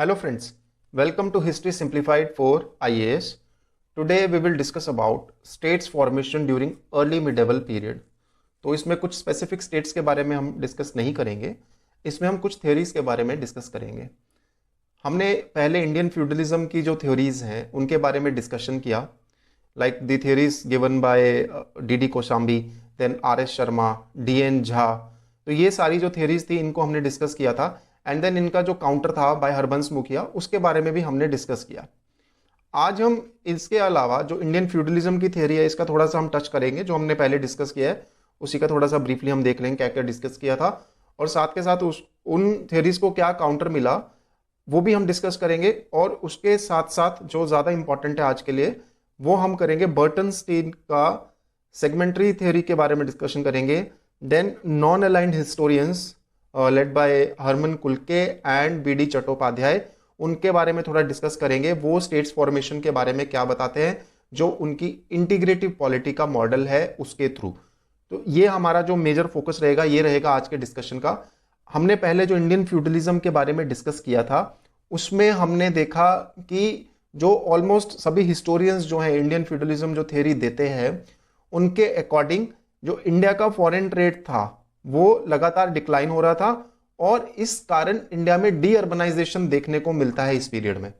Hello friends, welcome to History Simplified for IAS. Today we will discuss about states formation during early medieval period. तो इसमें कुछ specific states के बारे में हम डिस्कस नहीं करेंगे, इसमें हम कुछ थ्योरीज के बारे में डिस्कस करेंगे। हमने पहले इंडियन फ्यूडलिज्म की जो थ्योरीज हैं उनके बारे में डिस्कशन किया, like the theories given by D Kosambi, then R S Sharma, D Jha. तो ये सारी जो थ्योरीज थी इनको हमने डिस्कस किया था एंड देन इनका जो काउंटर था बाय हरबंस मुखिया उसके बारे में भी हमने डिस्कस किया। आज हम इसके अलावा जो इंडियन फ्यूडलिज्म की थ्योरी है इसका थोड़ा सा हम टच करेंगे, जो हमने पहले डिस्कस किया है उसी का थोड़ा सा ब्रीफली हम देख लेंगे क्या क्या डिस्कस किया था, और साथ के साथ उन थ्योरीज को क्या काउंटर मिला वो भी हम डिस्कस करेंगे। और उसके साथ साथ जो ज़्यादा इंपॉर्टेंट है आज के लिए वो हम करेंगे बर्टनस्टीन का सेगमेंटरी थ्योरी के बारे में डिस्कशन करेंगे। Then non aligned historians led by Hermann Kulke and B D Chattopadhyaya, उनके बारे में थोड़ा डिस्कस करेंगे। वो स्टेट्स फॉर्मेशन के बारे में क्या बताते हैं जो उनकी इंटीग्रेटिव पॉलिटी का मॉडल है उसके थ्रू। तो ये हमारा जो मेजर फोकस रहेगा ये रहेगा आज के डिस्कशन का। हमने पहले जो इंडियन फ्यूडलिज्म के बारे में डिस्कस किया था उसमें हमने देखा कि जो ऑलमोस्ट सभी हिस्टोरियंस जो हैं इंडियन फ्यूडलिज्म जो थ्योरी देते हैं उनके अकॉर्डिंग जो इंडिया का फॉरेन ट्रेड था वो लगातार डिक्लाइन हो रहा था, और इस कारण इंडिया में डी अर्बनाइजेशन देखने को मिलता है। इस पीरियड में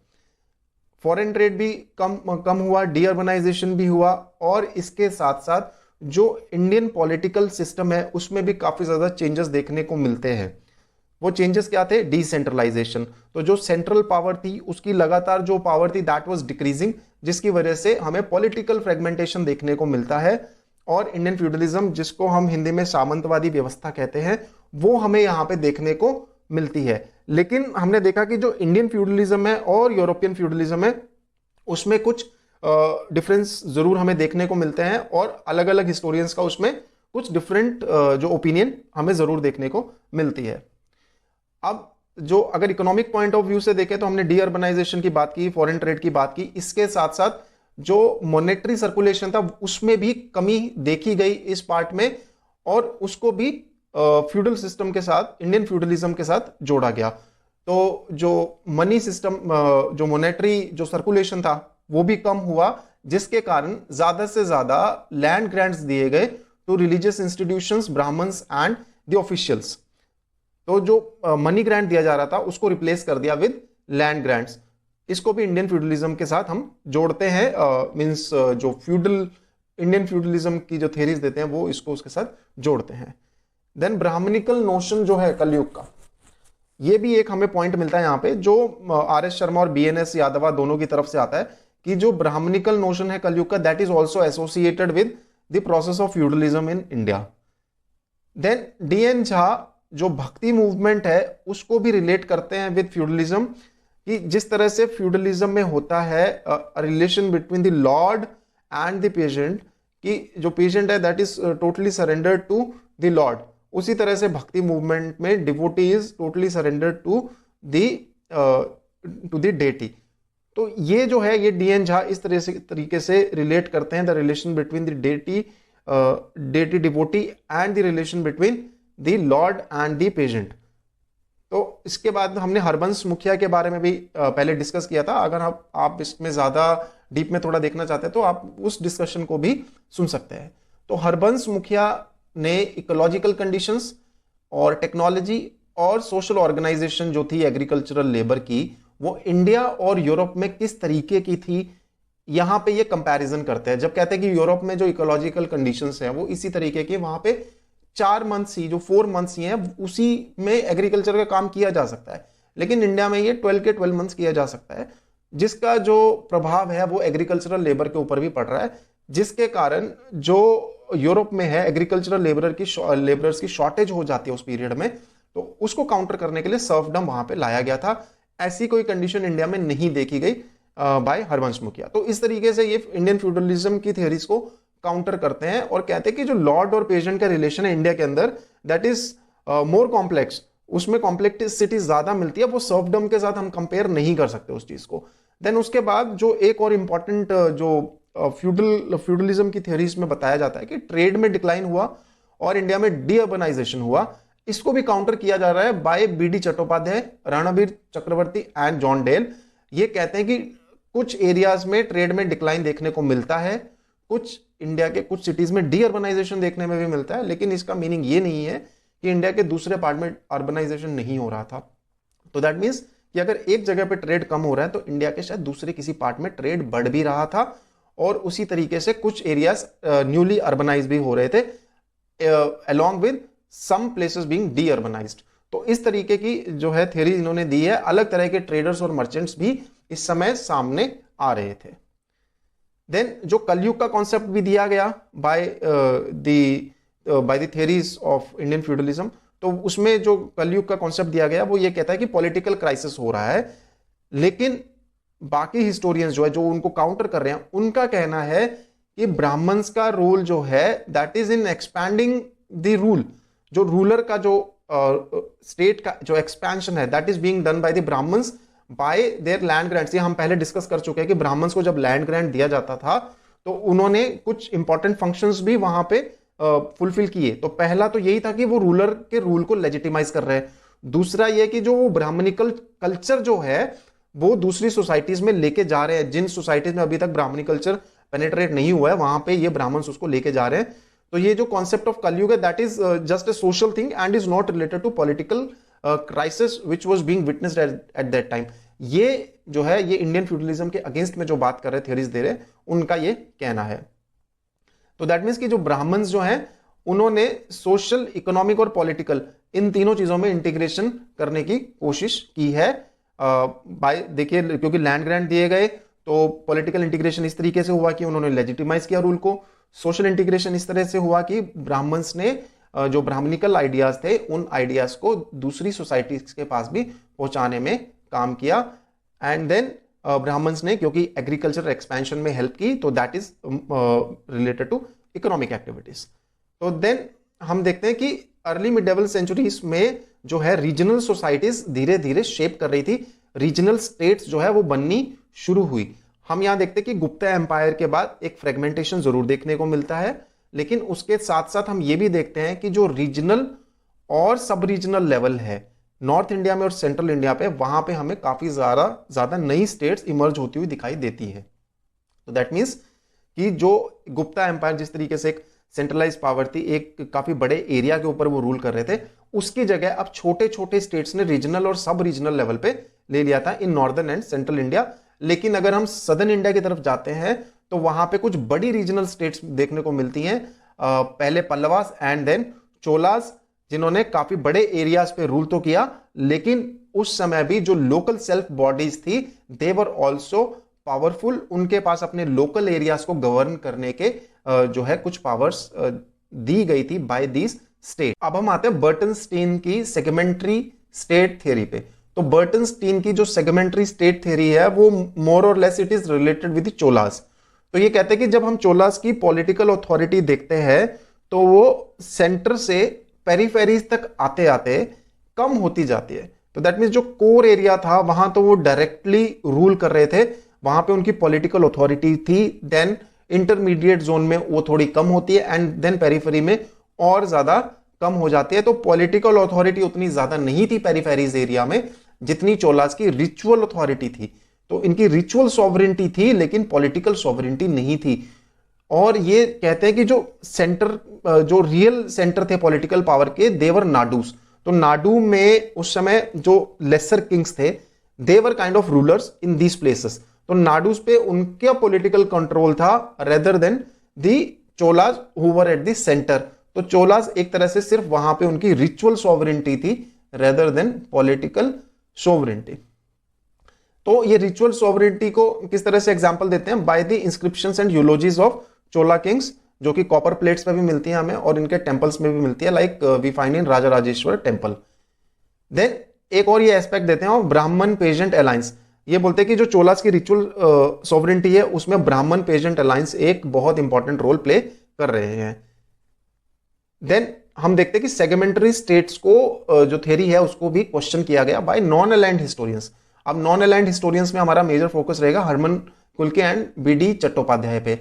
फॉरेन ट्रेड भी कम हुआ, डी अर्बनाइजेशन भी हुआ, और इसके साथ साथ जो इंडियन पॉलिटिकल सिस्टम है उसमें भी काफी ज्यादा चेंजेस देखने को मिलते हैं। वो चेंजेस क्या थे? डिसेंट्रलाइजेशन। तो जो सेंट्रल पावर थी उसकी लगातार जो पावर थी दैट वाज डिक्रीजिंग, जिसकी वजह से हमें पॉलिटिकल फ्रेगमेंटेशन देखने को मिलता है। और इंडियन फ्यूडलिज्म, जिसको हम हिंदी में सामंतवादी व्यवस्था कहते हैं, वो हमें यहां पे देखने को मिलती है। लेकिन हमने देखा कि जो इंडियन फ्यूडलिज्म है और यूरोपियन फ्यूडलिज्म है उसमें कुछ डिफरेंस जरूर हमें देखने को मिलते हैं, और अलग अलग हिस्टोरियंस का उसमें कुछ डिफरेंट जो ओपिनियन हमें जरूर देखने को मिलती है। अब जो अगर इकोनॉमिक पॉइंट ऑफ व्यू से देखें तो हमने डी अर्बनाइजेशन की बात की, फॉरेन ट्रेड की बात की, इसके साथ साथ जो मॉनेटरी सर्कुलेशन था उसमें भी कमी देखी गई इस पार्ट में, और उसको भी फ्यूडल सिस्टम के साथ, इंडियन फ्यूडलिज्म के साथ जोड़ा गया। तो जो मनी सिस्टम, जो मॉनेटरी जो सर्कुलेशन था वो भी कम हुआ, जिसके कारण ज्यादा से ज्यादा लैंड ग्रांट्स दिए गए to religious institutions, Brahmins and the officials. तो जो मनी ग्रांट दिया जा रहा था उसको रिप्लेस कर दिया विद लैंड ग्रांट्स। इसको भी इंडियन फ्यूडलिज्म के साथ हम जोड़ते हैं, मींस जो इंडियन फ्यूडलिज्म की जो थ्योरीज देते हैं वो इसको उसके साथ जोड़ते हैं। देन ब्राह्मणिकल नोशन जो है कलयुग का, ये भी एक हमें पॉइंट मिलता है यहाँ पे, जो आर एस शर्मा और बी एन एस यादवा दोनों की तरफ से आता है कि जो ब्राह्मणिकल नोशन है कलयुग का that is also associated with the process of feudalism in India. Then D Jha जो भक्ति मूवमेंट है उसको भी रिलेट करते हैं विद फ्यूडलिज्म, कि जिस तरह से फ्यूडलिज्म में होता है relation between the lord and the peasant, कि जो पेजेंट है that is totally surrendered to the lord, उसी तरह से भक्ति मूवमेंट में devotee is totally surrendered to the deity. तो ये जो है ये डी झा इस तरीके से रिलेट करते हैं the relation between the deity devotee and the relation between the lord and the peasant. तो इसके बाद हमने हरबंस मुखिया के बारे में भी पहले डिस्कस किया था। अगर आप इसमें ज्यादा डीप में थोड़ा देखना चाहते हैं तो आप उस डिस्कशन को भी सुन सकते हैं। तो हरबंस मुखिया ने इकोलॉजिकल कंडीशंस और टेक्नोलॉजी और सोशल ऑर्गेनाइजेशन जो थी एग्रीकल्चरल लेबर की, वो इंडिया और यूरोप में किस तरीके की थी, यहां पे ये कंपैरिजन करते हैं। जब कहते हैं कि यूरोप में जो इकोलॉजिकल कंडीशंस हैं वो इसी तरीके की, वहां पे 4 मंथ्स ही, जो 4 मंथ्स ही हैं उसी में एग्रीकल्चर का काम किया जा सकता है, लेकिन इंडिया में ये 12 के 12 मंथ्स किया जा सकता है, जिसका जो प्रभाव है वो एग्रीकल्चरल लेबर के ऊपर भी पड़ रहा है, जिसके कारण जो यूरोप में है एग्रीकल्चरल लेबरर्स की शॉर्टेज हो जाती है उस पीरियड में। तो उसको काउंटर करने के लिए सर्फडम वहां पे लाया गया था। ऐसी कोई कंडीशन इंडिया में नहीं देखी गई बाय हरबंस मुखिया। तो इस तरीके से ये इंडियन फ्यूडलिज्म की थ्योरीज को काउंटर करते हैं और कहते हैं कि जो लॉर्ड और पेजेंट का रिलेशन है इंडिया के अंदर दैट इज मोर कॉम्प्लेक्स, उसमें कॉम्प्लेक्सिटी ज्यादा मिलती है, वो सर्फडम के साथ हम कंपेयर नहीं कर सकते उस चीज को। देन उसके बाद जो एक और इंपॉर्टेंट जो फ्यूडलिज्म की थ्योरीज में बताया जाता है कि ट्रेड में डिक्लाइन हुआ और इंडिया में डी अर्बनाइजेशन हुआ, इसको भी काउंटर किया जा रहा है by B D Chattopadhyaya, Ranabir Chakravarti and John Deyell. ये कहते हैं कि कुछ एरियाज में ट्रेड में डिक्लाइन देखने को मिलता है, कुछ इंडिया के कुछ सिटीज में डी अर्बनाइजेशन देखने में भी मिलता है, लेकिन इसका मीनिंग ये नहीं है कि इंडिया के दूसरे पार्ट में अर्बनाइजेशन नहीं हो रहा था। तो दैट मीन्स कि अगर एक जगह पे ट्रेड कम हो रहा है तो इंडिया के शायद दूसरे किसी पार्ट में ट्रेड बढ़ भी रहा था, और उसी तरीके से कुछ एरियाज न्यूली अर्बनाइज भी हो रहे थे along with some places being deurbanised. तो इस तरीके की जो है थ्योरी इन्होंने दी है। अलग तरह के ट्रेडर्स और मर्चेंट्स भी इस समय सामने आ रहे थे। देन जो कलयुग का कॉन्सेप्ट भी दिया गया by the theories of Indian feudalism, तो उसमें जो कलयुग का कॉन्सेप्ट दिया गया वो ये कहता है कि पॉलिटिकल क्राइसिस हो रहा है, लेकिन बाकी हिस्टोरियंस जो है जो उनको काउंटर कर रहे हैं उनका कहना है कि ब्राह्मण्स का रोल जो है that is in expanding the rule. जो रूलर का जो स्टेट का जो एक्सपेंशन है that is being done by the Brahmins by their land grants. ये हम पहले डिस्कस कर चुके हैं कि ब्राह्मण्स को जब लैंड ग्रांट दिया जाता था तो उन्होंने कुछ इंपॉर्टेंट फंक्शंस भी वहां पे फुलफिल किए। तो पहला तो यही था कि वो रूलर के रूल को लेजिटिमाइज कर रहे हैं। दूसरा ये कि जो वो ब्राह्मणिकल कल्चर जो है वो दूसरी सोसाइटीज में लेके जा रहे हैं। जिन सोसाइटीज में अभी तक ब्राह्मणी कल्चर पेनिट्रेट नहीं हुआ है वहां पे ये ब्राह्मण्स उसको लेके जा रहे हैं। तो ये जो कॉन्सेप्ट ऑफ कलयुग है that is just a social thing and is not related to political crisis which was being witnessed at that time. ये जो है ये इंडियन फ्यूडलिज्म के अगेंस्ट में जो बात कर रहे थ्योरीज दे रहे उनका ये कहना है। तो दैट मीन्स कि जो ब्राह्मण्स जो हैं उन्होंने सोशल, इकोनॉमिक और पॉलिटिकल इन तीनों चीजों में इंटीग्रेशन करने की कोशिश की है। बाय देखिए क्योंकि लैंड ग्रांट दिए गए तो पॉलिटिकल इंटीग्रेशन इस तरीके से हुआ कि उन्होंने लेजिटिमाइज किया रूल को। सोशल इंटीग्रेशन इस तरह से हुआ कि ब्राह्मण्स ने जो ब्राह्मणिकल आइडियाज थे उन आइडियाज को दूसरी सोसाइटीज के पास भी पहुंचाने में काम किया। एंड देन ब्राह्मण्स ने क्योंकि एग्रीकल्चर एक्सपेंशन में हेल्प की तो that is related to economic activities. तो देन हम देखते हैं कि अर्ली मिडेवल सेंचुरीज में जो है रीजनल सोसाइटीज धीरे धीरे शेप कर रही थी, रीजनल स्टेट्स जो है वो बननी शुरू हुई। हम यहां देखते हैं कि गुप्ता एम्पायर के बाद एक फ्रेगमेंटेशन जरूर देखने को मिलता है, लेकिन उसके साथ साथ हम ये भी देखते हैं कि जो रीजनल और सब रीजनल लेवल है नॉर्थ इंडिया में और सेंट्रल इंडिया पे, वहां पे हमें काफी ज्यादा नई स्टेट्स इमर्ज होती हुई दिखाई देती है। तो दैट मीन्स कि जो गुप्ता एम्पायर जिस तरीके से एक सेंट्रलाइज पावर थी, एक काफी बड़े एरिया के ऊपर वो रूल कर रहे थे, उसकी जगह अब छोटे छोटे स्टेट्स ने रीजनल और सब रीजनल लेवल पे ले लिया था in northern and central India. लेकिन अगर हम सदर्न इंडिया की तरफ जाते हैं तो वहां पे कुछ बड़ी रीजनल स्टेट्स देखने को मिलती हैं। पहले पल्लवास एंड देन चोलास, जिन्होंने काफी बड़े एरियाज पे रूल तो किया, लेकिन उस समय भी जो लोकल सेल्फ बॉडीज थी दे वर ऑल्सो पावरफुल। उनके पास अपने लोकल एरियाज को गवर्न करने के जो है कुछ पावर्स दी गई थी बाय दीज स्टेट। अब हम आते हैं बर्टनस्टीन की सेगमेंटरी स्टेट थ्योरी पे। तो बर्टनस्टीन की जो सेगमेंटरी स्टेट थ्योरी है वो मोर और less it is related with Cholas. तो ये कहते हैं कि जब हम चोलास की पॉलिटिकल अथॉरिटी देखते हैं तो वो सेंटर से पेरिफेरीज तक आते आते कम होती जाती है। तो दैट मीन्स जो कोर एरिया था वहां तो वो डायरेक्टली रूल कर रहे थे, वहां पे उनकी पॉलिटिकल अथॉरिटी थी। देन इंटरमीडिएट जोन में वो थोड़ी कम होती है एंड देन पेरिफेरी में और ज्यादा कम हो जाती है। तो पॉलिटिकल अथॉरिटी उतनी ज्यादा नहीं थी पेरिफेरीज एरिया में जितनी चोलास की रिचुअल अथॉरिटी थी। तो इनकी रिचुअल सॉवरेंटी थी लेकिन पॉलिटिकल सॉवरेंटी नहीं थी। और ये कहते हैं कि जो सेंटर, जो रियल सेंटर थे पॉलिटिकल पावर के, देवर नाडूस। तो नाडू में उस समय जो लेसर किंग्स थे they were kind of rulers in these places. तो नाडूस पे उनका पॉलिटिकल कंट्रोल था rather than the Cholas who were at the centre. तो चोलास एक तरह से सिर्फ वहां पे उनकी रिचुअल सॉवरेंटी थी रेदर देन पॉलिटिकल सॉवरेंटी। तो ये रिचुअल सॉवरेंटी को किस तरह से एग्जांपल देते हैं, by the inscriptions and eulogies of Chola kings, जो कि कॉपर प्लेट्स पे भी मिलती है हमें और इनके टेंपल्स में भी मिलती है, like we find in Raja Rajeshwar temple. Then एक और ये एस्पेक्ट देते हैं ब्राह्मण पेजेंट अलायंस। ये बोलते हैं कि जो चोलास की रिचुअल सॉवरेंटी है उसमें ब्राह्मण पेजेंट अलायंस एक बहुत इंपॉर्टेंट रोल प्ले कर रहे हैं। देन हम देखते हैं कि सेगमेंटरी स्टेट्स को जो थ्योरी है उसको भी क्वेश्चन किया गया बाय नॉन अलाइंड हिस्टोरियंस। अब नॉन अलाइंड हिस्टोरियंस में हमारा मेजर फोकस रहेगा Harman Kulke and BD Chattopadhyay पे।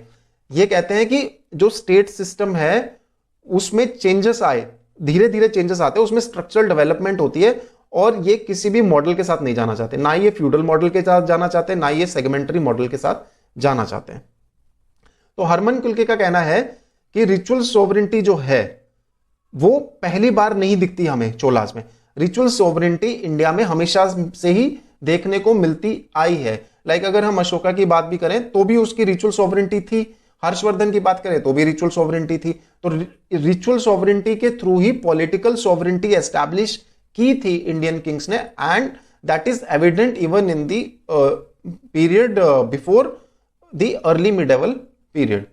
ये कहते हैं कि जो स्टेट सिस्टम है उसमें चेंजेस आए, धीरे धीरे चेंजेस आते हैं, उसमें स्ट्रक्चरल डेवलपमेंट होती है, और ये किसी भी मॉडल के साथ नहीं जाना चाहते, ना ये फ्यूडल मॉडल के साथ जाना चाहते हैं, ना ये सेगमेंटरी मॉडल के साथ जाना चाहते हैं। तो हरमन कुलके का कहना है कि रिचुअल सोवरेंटी जो है वो पहली बार नहीं दिखती हमें चोलाज में। रिचुअल सोवरेंटी इंडिया में हमेशा से ही देखने को मिलती आई है। लाइक अगर हम अशोका की बात भी करें तो भी उसकी रिचुअल सोवरेंटी थी, हर्षवर्धन की बात करें तो भी रिचुअल सोवरेंटी थी। तो रिचुअल सोवरेंटी के थ्रू ही पॉलिटिकल सोवरेंटी एस्टैब्लिश की थी इंडियन किंग्स ने, and that is evident even in the period before the early medieval period.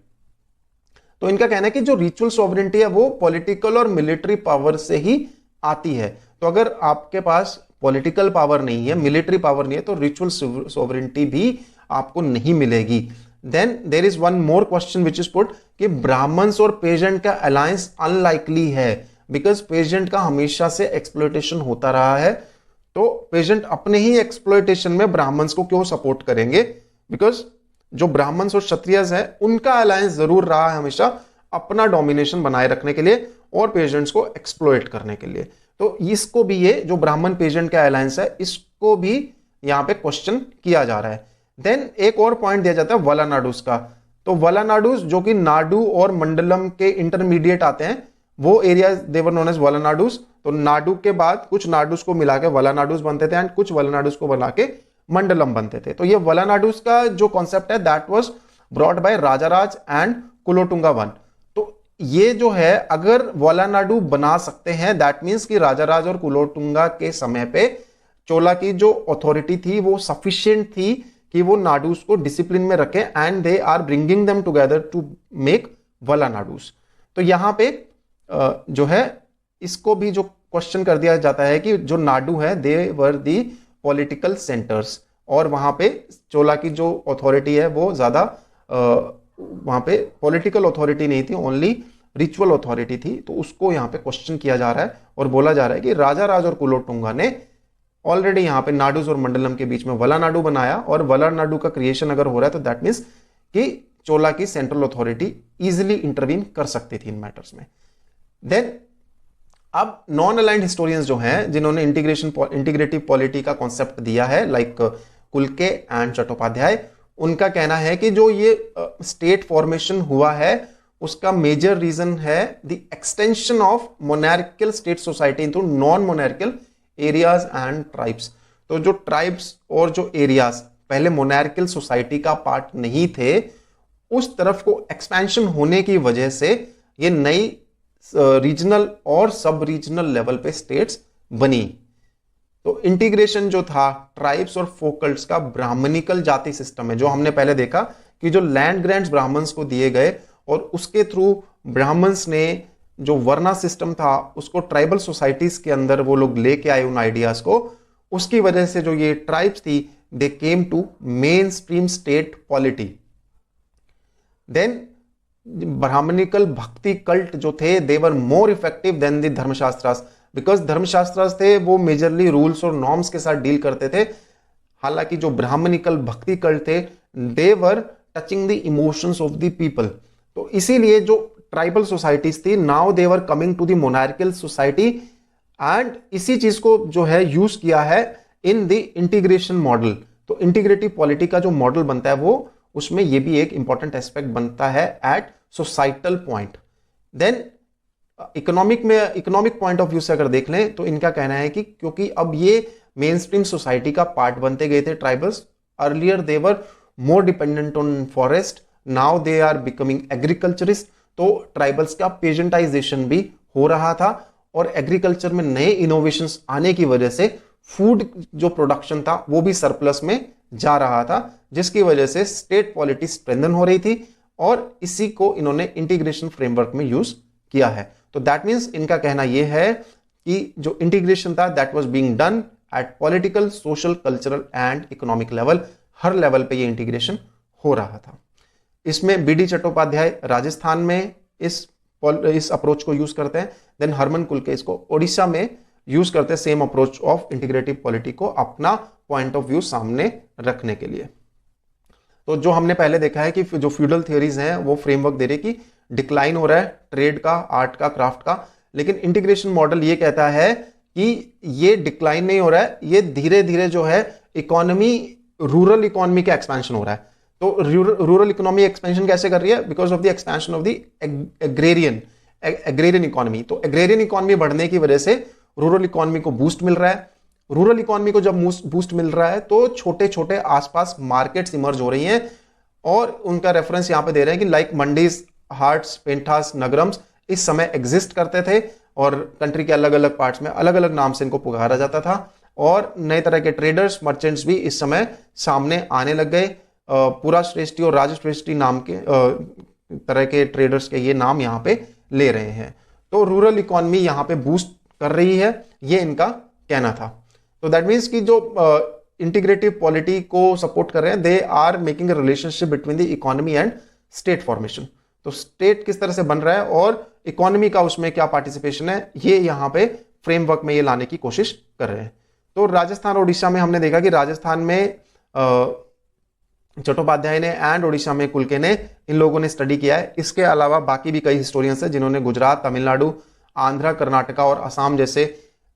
तो इनका कहना है कि जो रिचुअल सॉवरेंटी है वो पॉलिटिकल और मिलिट्री पावर से ही आती है। तो अगर आपके पास पॉलिटिकल पावर नहीं है, मिलिट्री पावर नहीं है, तो रिचुअल सॉवरेंटी भी आपको नहीं मिलेगी। Then there is one more question which is put कि ब्राह्मण्स और पेजेंट का अलायंस अनलाइकली है, बिकॉज पेजेंट का हमेशा से एक्सप्लॉयटेशन होता रहा है। तो पेजेंट अपने ही एक्सप्लॉयटेशन में ब्राह्मण्स को क्यों सपोर्ट करेंगे? बिकॉज जो ब्राह्मण्स और क्षत्रियस है उनका अलायंस जरूर रहा है हमेशा अपना डोमिनेशन बनाए रखने के लिए और पेजेंट्स को एक्सप्लॉइट करने के लिए। तो इसको भी, ये जो ब्राह्मण पेजेंट का अलायंस है, इसको भी यहां पे क्वेश्चन किया जा रहा है। देन एक और पॉइंट दिया जाता है वलानाडुस का। तो वलानाडुस जो कि नाडु और मंडलम के इंटरमीडिएट आते हैं, वो एरिया देवर नोन एज वलानाडुस। तो नाडु के बाद कुछ नाडुस को मिला के वलानाडुस बनते थे एंड कुछ वलानाडुस को बना के मंडलम बनते थे। तो ये वलानाडुस का जो कॉन्सेप्ट है that was brought by Rajaraja and Kulothunga one. तो ये जो है, अगर वलानाडु बना सकते हैं दैट मींस कि राजाराज और कुलोटुंगा के समय पे चोला की जो अथॉरिटी थी वो सफिशिएंट थी कि वो नाडुस को डिसिप्लिन में रखें, and they are bringing them together to make Valanadus. तो यहां पे जो है इसको भी जो क्वेश्चन कर दिया जाता है कि जो नाडु है दे वर दी पॉलिटिकल सेंटर्स, और वहां पे चोला की जो अथॉरिटी है वो ज्यादा वहां पे पॉलिटिकल अथॉरिटी नहीं थी, ओनली रिचुअल अथॉरिटी थी। तो उसको यहां पे क्वेश्चन किया जा रहा है और बोला जा रहा है कि राजाराज और कुलोटुंगा ने ऑलरेडी यहां पे नाडुस और मंडलम के बीच में वलानाडु बनाया, और वलानाडु का क्रिएशन अगर हो रहा है तो दैट मीन्स कि चोला की सेंट्रल अथॉरिटी इजिली इंटरवीन कर सकती थी इन मैटर्स में। देन अब नॉन अलाइंड हिस्टोरियंस जो हैं जिन्होंने इंटीग्रेटिव पॉलिटी का कॉन्सेप्ट दिया है, लाइक कुलके एंड चट्टोपाध्याय, उनका कहना है कि जो ये स्टेट फॉर्मेशन हुआ है उसका मेजर रीजन है the extension of monarchial state society into non monarchial areas and tribes. तो जो ट्राइब्स और जो एरियाज पहले मोनार्कियल सोसाइटी का पार्ट नहीं थे, उस तरफ को एक्सपेंशन होने की वजह से ये नई रीजनल और सब रीजनल लेवल पे स्टेट्स बनी। तो इंटीग्रेशन जो था ट्राइब्स और फोकल्ट्स का ब्राह्मणिकल जाति सिस्टम है, जो हमने पहले देखा कि जो लैंड ग्रांट्स ब्राह्मण्स को दिए गए और उसके थ्रू ब्राह्मण्स ने जो वर्ना सिस्टम था उसको ट्राइबल सोसाइटीज के अंदर वो लोग लेके आए उन आइडियाज को, उसकी वजह से जो ये ट्राइब्स थी they came to main stream state polity. Then Brahmanical bhakti cult जो थे they were more effective than the Dharmashastras, because Dharmashastras थे वो मेजरली रूल्स और नॉर्म्स के साथ डील करते थे, हालांकि जो ब्राह्मणिकल भक्ति कल्ट थे they were touching the emotions of the people. तो इसीलिए जो ट्राइबल सोसाइटीज थी now they were coming to the monarchical society, and इसी चीज को जो है यूज किया है इन द इंटीग्रेशन मॉडल। तो इंटीग्रेटिव पॉलिटी का जो मॉडल बनता है वो उसमें ये भी एक इंपॉर्टेंट एस्पेक्ट बनता है at societal point. Then economic point of view से अगर देख लें तो इनका कहना है कि क्योंकि अब ये मेन स्ट्रीम सोसाइटी का पार्ट बनते गए थे tribals, earlier they were more dependent on forest, now they are becoming agriculturist. तो ट्राइबल्स का पेजेंटाइजेशन भी हो रहा था और एग्रीकल्चर में नए इनोवेशंस आने की वजह से फूड जो प्रोडक्शन था वो भी सरप्लस में जा रहा था, जिसकी वजह से स्टेट पॉलिटी स्ट्रेंथन हो रही थी, और इसी को इन्होंने इंटीग्रेशन फ्रेमवर्क में यूज किया है। तो दैट मीन्स इनका कहना यह है कि जो इंटीग्रेशन था that was being done at political, social, cultural and economic level, her level पे ये इंटीग्रेशन हो रहा था। इसमें बीडी चट्टोपाध्याय राजस्थान में इस अप्रोच को यूज करते हैं, देन हरमन कुलके इसको ओडिशा में यूज करते हैं same approach of integrative polity को अपना पॉइंट ऑफ व्यू सामने रखने के लिए। तो जो हमने पहले देखा है कि जो फ्यूडल थियरीज हैं वो फ्रेमवर्क दे रहे कि डिक्लाइन हो रहा है ट्रेड का, आर्ट का, क्राफ्ट का, लेकिन इंटीग्रेशन मॉडल ये कहता है कि ये डिक्लाइन नहीं हो रहा है, ये धीरे धीरे जो है इकोनॉमी, रूरल इकोनॉमी का एक्सपेंशन हो रहा है। तो रूरल इकोनॉमी एक्सपेंशन कैसे कर रही है? Because of the expansion of the agrarian economy. तो एग्रेरियन इकोनॉमी बढ़ने की वजह से रूरल इकोनॉमी को बूस्ट मिल रहा है। रूरल इकोनॉमी को जब बूस्ट मिल रहा है तो छोटे छोटे आसपास मार्केट्स इमर्ज हो रही हैं, और उनका रेफरेंस यहां पे दे रहे हैं कि लाइक मंडीज, हाट्स, पेंठास, नगरम्स इस समय एग्जिस्ट करते थे, और कंट्री के अलग अलग पार्ट्स में अलग अलग नाम से इनको पुकारा जाता था, और नए तरह के ट्रेडर्स, मर्चेंट्स भी इस समय सामने आने लग गए। पूरा श्रेष्ठी और राजश्रेष्ठी नाम के तरह के ट्रेडर्स के ये नाम यहाँ पे ले रहे हैं। तो रूरल इकोनॉमी यहाँ पे बूस्ट कर रही है, ये इनका कहना था। तो दैट मीन्स कि जो इंटीग्रेटिव पॉलिटी को सपोर्ट कर रहे हैं, they are making a relationship between the economy and state formation. तो स्टेट किस तरह से बन रहा है और इकोनॉमी का उसमें क्या पार्टिसिपेशन है, ये यहाँ पे फ्रेमवर्क में ये लाने की कोशिश कर रहे हैं। तो राजस्थान और उड़ीसा में हमने देखा कि राजस्थान में चट्टोपाध्याय ने एंड उड़ीसा में कुलके ने, इन लोगों ने स्टडी किया है। इसके अलावा बाकी भी कई हिस्टोरियंस हैं जिन्होंने गुजरात, तमिलनाडु, आंध्र, कर्नाटका और असम जैसे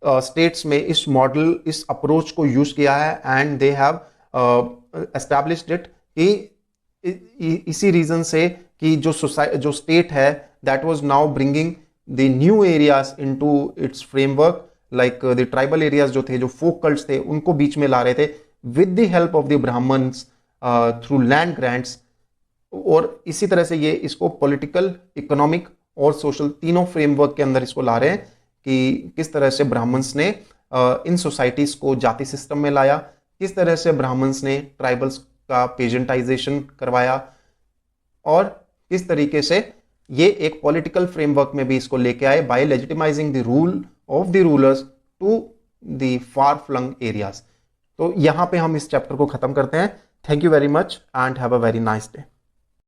स्टेट्स में इस मॉडल, इस अप्रोच को यूज किया है, and they have established it कि इसी रीजन से कि जो स्टेट है that was now bringing the new areas into its framework, like the tribal areas जो थे, जो फोक कल्ट्स थे, उनको बीच में ला रहे थे with the help of the Brahmins through land grants. और इसी तरह से ये इसको पॉलिटिकल, इकोनॉमिक और सोशल तीनों फ्रेमवर्क के अंदर इसको ला रहे हैं कि किस तरह से ब्राह्मण्स ने इन सोसाइटीज को जाति सिस्टम में लाया, किस तरह से ब्राह्मण्स ने ट्राइबल्स का पेजेंटाइजेशन करवाया, और किस तरीके से ये एक पॉलिटिकल फ्रेमवर्क में भी इसको लेके आए by legitimizing the rule of the rulers to the far flung areas. तो यहां पे हम इस चैप्टर को खत्म करते हैं। Thank you very much and have a very nice day.